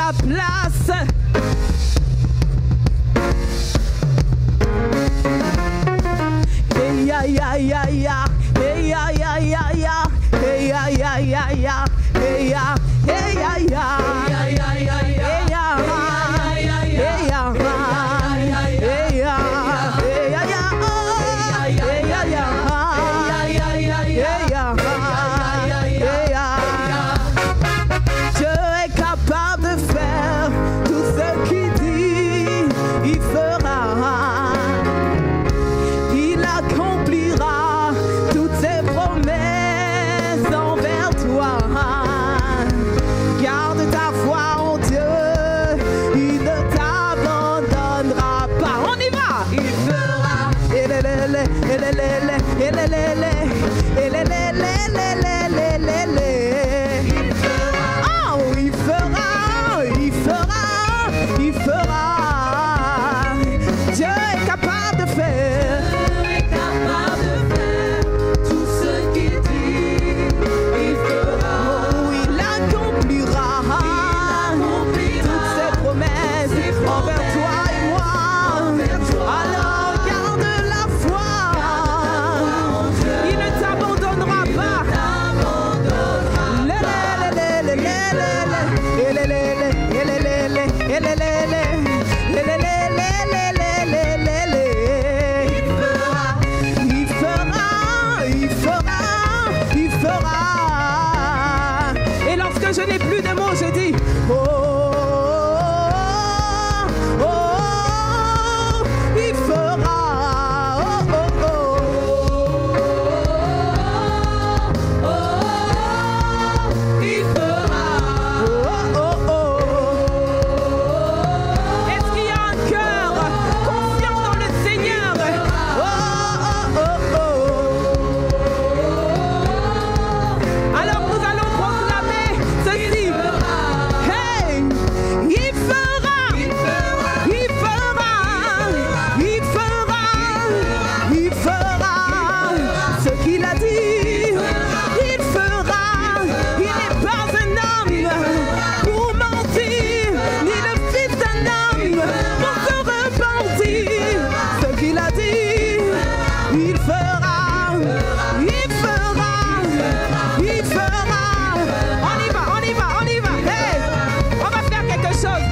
ta place. Hey ya ya ya ya, hey ya ya ya ya, hey ya ya ya ya, hey ya hey ya ya, hey ya ya ya, hey ya hey ya hey ya hey ya ya, hey ya ya hey ya hey ya. Dieu est capable de faire tout ce qu'il dit, il fera. Il accomplira toutes ses promesses envers toi. Garde ta foi en Dieu, il ne t'abandonnera pas. On y va. Il fera. Oh, il fera, il fera, il fera. Dieu est capable de faire. Tout ce qu'il dit, il fera. Oh, il accomplira toutes ses promesses envers toi et moi. Alors garde la foi. Il ne t'abandonnera pas. Il fera, il fera, il fera. Et lorsque je n'ai plus de mots, je dis oh, oh, oh, oh, il fera. Oh, oh, oh, Il fera. oh, oh, oh. Est-ce qu'il y a un cœur confiant dans le Seigneur? Oh, oh, oh, oh. Alors nous allons proclamer ceci. Hey, il fera, il fera, il fera, il fera ce qu'il a dit. Il fera. Il n'est pas un homme pour mentir, ni le fils d'un homme pour se repentir. Ce qu'il a dit, il fera. Il fera. Il fera. On y va, on y va, on y va. Hey, on va faire quelque chose.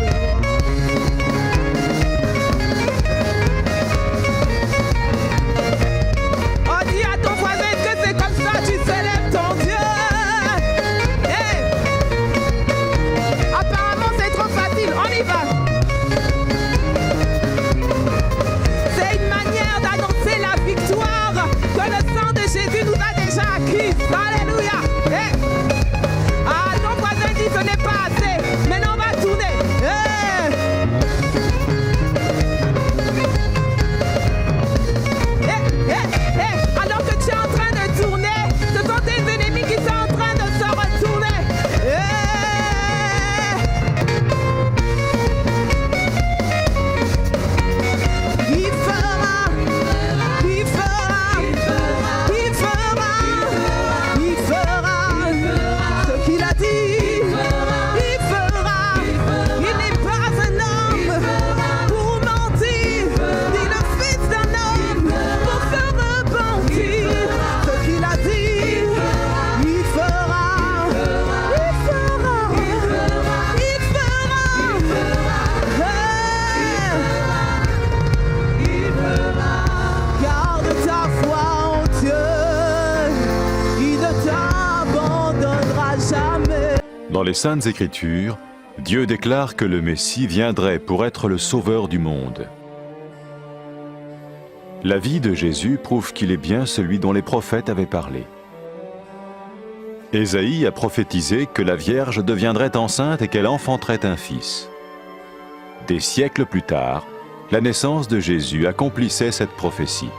On dit à ton voisin que c'est comme ça, tu célèbres ton Dieu. Hey. Apparemment c'est trop facile, on y va. C'est une manière d'annoncer la victoire que le sang de Jésus nous a déjà acquise. Alléluia. Hey. Ah, ton voisin dit ce n'est pas assez. Maintenant on va tourner. Hey. Alors que tu es en train de tourner, ce sont tes ennemis qui sont en train de se retourner. Il fera, il fera, il fera, il fera ce qu'il a dit. Il fera. Il n'est pas un homme pour mentir, ni le fils d'un homme pour se repentir. Ce qu'il a dit, il fera. Il fera. Il fera. Garde ta foi en Dieu, il ne t'abandonnera jamais. Dans les Saintes Écritures, Dieu déclare que le Messie viendrait pour être le sauveur du monde. La vie de Jésus prouve qu'il est bien celui dont les prophètes avaient parlé. Ésaïe a prophétisé que la Vierge deviendrait enceinte et qu'elle enfanterait un fils. Des siècles plus tard, la naissance de Jésus accomplissait cette prophétie.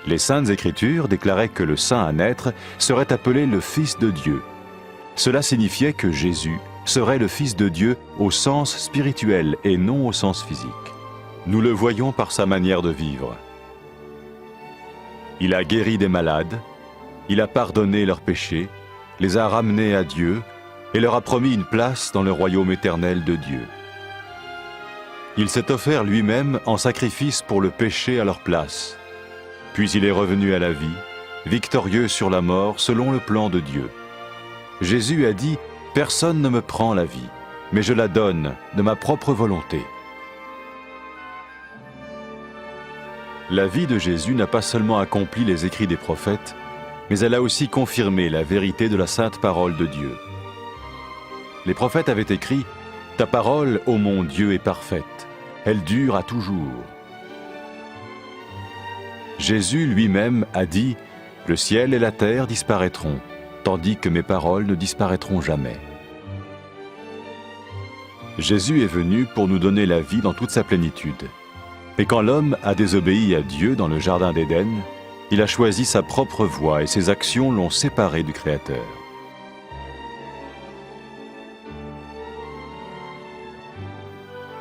Les Saintes Écritures déclaraient que le saint à naître serait appelé le Fils de Dieu. Cela signifiait que Jésus serait le Fils de Dieu au sens spirituel et non au sens physique. Nous le voyons par sa manière de vivre. Il a guéri des malades, il a pardonné leurs péchés, les a ramenés à Dieu et leur a promis une place dans le royaume éternel de Dieu. Il s'est offert lui-même en sacrifice pour le péché à leur place. Puis il est revenu à la vie, victorieux sur la mort selon le plan de Dieu. Jésus a dit « Personne ne me prend la vie, mais je la donne de ma propre volonté. » La vie de Jésus n'a pas seulement accompli les écrits des prophètes, mais elle a aussi confirmé la vérité de la sainte parole de Dieu. Les prophètes avaient écrit « Ta parole, ô mon Dieu, est parfaite, elle dure à toujours. » Jésus lui-même a dit « Le ciel et la terre disparaîtront, tandis que mes paroles ne disparaîtront jamais. » Jésus est venu pour nous donner la vie dans toute sa plénitude. Et quand l'homme a désobéi à Dieu dans le jardin d'Éden, il a choisi sa propre voie et ses actions l'ont séparé du Créateur.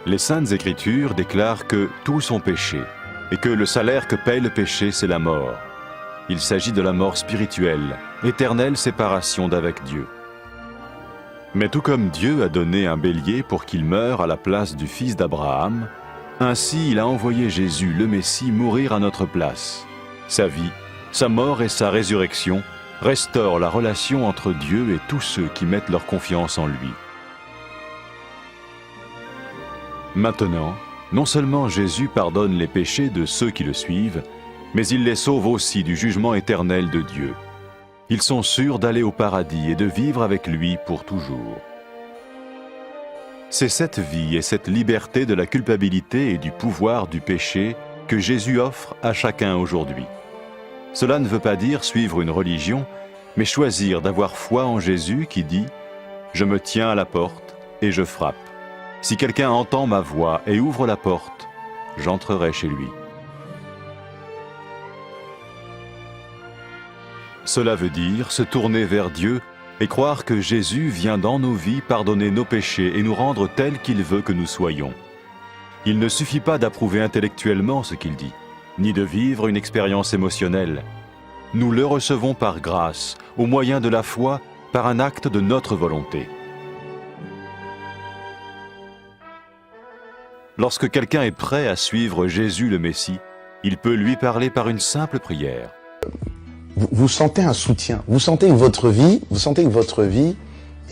Les Saintes Écritures déclarent que tous sont péchés et que le salaire que paye le péché, c'est la mort. Il s'agit de la mort spirituelle, éternelle séparation d'avec Dieu. Mais tout comme Dieu a donné un bélier pour qu'il meure à la place du fils d'Abraham, ainsi il a envoyé Jésus, le Messie, mourir à notre place. Sa vie, sa mort et sa résurrection restaurent la relation entre Dieu et tous ceux qui mettent leur confiance en lui. Maintenant, non seulement Jésus pardonne les péchés de ceux qui le suivent, mais il les sauve aussi du jugement éternel de Dieu. Ils sont sûrs d'aller au paradis et de vivre avec lui pour toujours. C'est cette vie et cette liberté de la culpabilité et du pouvoir du péché que Jésus offre à chacun aujourd'hui. Cela ne veut pas dire suivre une religion, mais choisir d'avoir foi en Jésus qui dit « Je me tiens à la porte et je frappe. Si quelqu'un entend ma voix et ouvre la porte, j'entrerai chez lui. » Cela veut dire se tourner vers Dieu et croire que Jésus vient dans nos vies pardonner nos péchés et nous rendre tels qu'il veut que nous soyons. Il ne suffit pas d'approuver intellectuellement ce qu'il dit, ni de vivre une expérience émotionnelle. Nous le recevons par grâce, au moyen de la foi, par un acte de notre volonté. Lorsque quelqu'un est prêt à suivre Jésus le Messie, il peut lui parler par une simple prière. Vous sentez un soutien, vous sentez que votre vie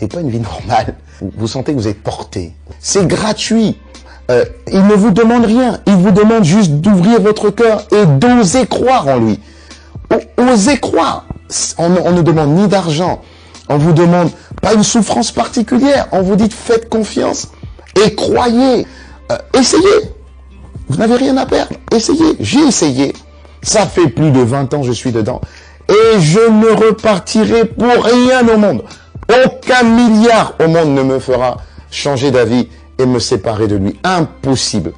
n'est pas une vie normale. Vous sentez que vous êtes porté. C'est gratuit. Il ne vous demande rien. Il vous demande juste d'ouvrir votre cœur et d'oser croire en lui. Osez croire. On ne demande ni d'argent. On vous demande pas une souffrance particulière. On vous dit faites confiance et croyez. Essayez. Vous n'avez rien à perdre. Essayez. J'ai essayé. Ça fait plus de 20 ans que je suis dedans. Et je ne repartirai pour rien au monde. Aucun milliard au monde ne me fera changer d'avis et me séparer de lui. Impossible.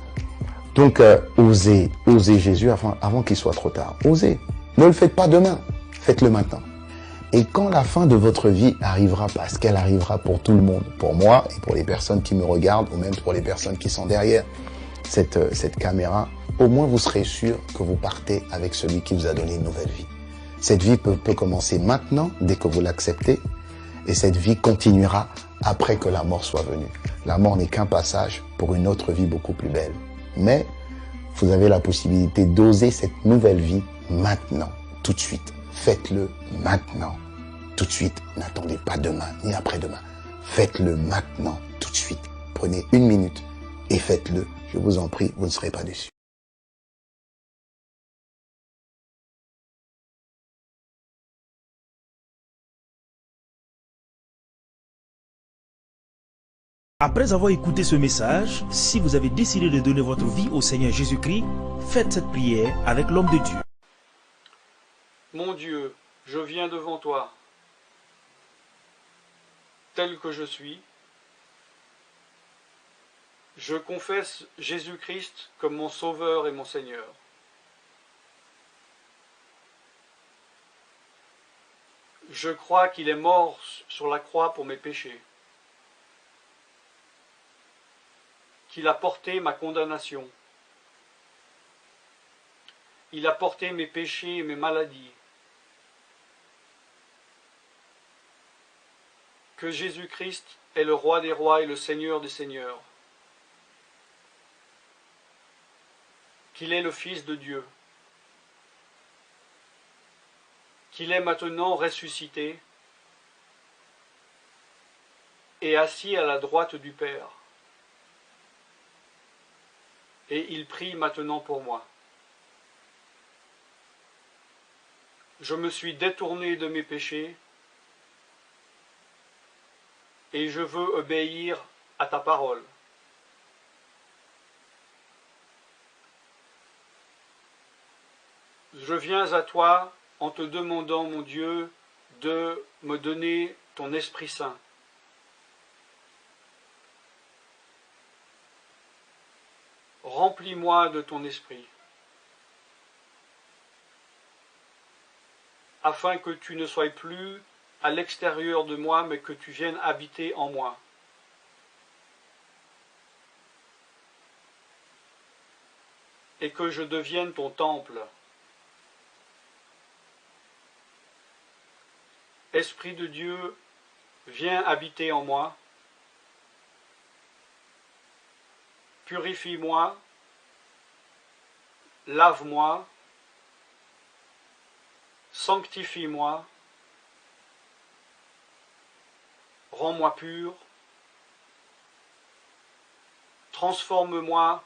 Donc, osez Jésus avant qu'il soit trop tard. Osez. Ne le faites pas demain. Faites-le maintenant. Et quand la fin de votre vie arrivera, parce qu'elle arrivera pour tout le monde, pour moi et pour les personnes qui me regardent, ou même pour les personnes qui sont derrière cette caméra, au moins vous serez sûr que vous partez avec celui qui vous a donné une nouvelle vie. Cette vie peut commencer maintenant, dès que vous l'acceptez, et cette vie continuera après que la mort soit venue. La mort n'est qu'un passage pour une autre vie beaucoup plus belle. Mais vous avez la possibilité d'oser cette nouvelle vie maintenant, tout de suite. Faites-le maintenant, tout de suite. N'attendez pas demain, ni après-demain. Faites-le maintenant, tout de suite. Prenez 1 minute et faites-le. Je vous en prie, vous ne serez pas déçus. Après avoir écouté ce message, si vous avez décidé de donner votre vie au Seigneur Jésus-Christ, faites cette prière avec l'homme de Dieu. Mon Dieu, je viens devant toi, tel que je suis. Je confesse Jésus-Christ comme mon Sauveur et mon Seigneur. Je crois qu'il est mort sur la croix pour mes péchés, qu'il a porté ma condamnation. Il a porté mes péchés et mes maladies. que Jésus-Christ est le roi des rois et le Seigneur des seigneurs, qu'il est le Fils de Dieu, qu'il est maintenant ressuscité et assis à la droite du Père. Et il prie maintenant pour moi. Je me suis détourné de mes péchés et je veux obéir à ta parole. Je viens à toi en te demandant, mon Dieu, de me donner ton Esprit Saint. Remplis-moi de ton esprit, afin que tu ne sois plus à l'extérieur de moi, mais que tu viennes habiter en moi. Et que je devienne ton temple. Esprit de Dieu, viens habiter en moi. Purifie-moi, lave-moi, sanctifie-moi, rends-moi pur, transforme-moi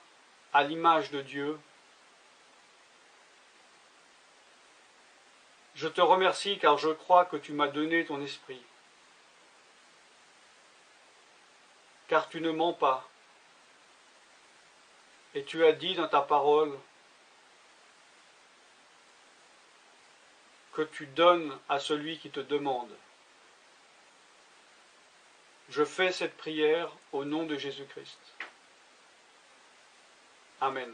à l'image de Dieu. Je te remercie car je crois que tu m'as donné ton esprit, car tu ne mens pas. Et tu as dit dans ta parole que tu donnes à celui qui te demande. Je fais cette prière au nom de Jésus-Christ. Amen.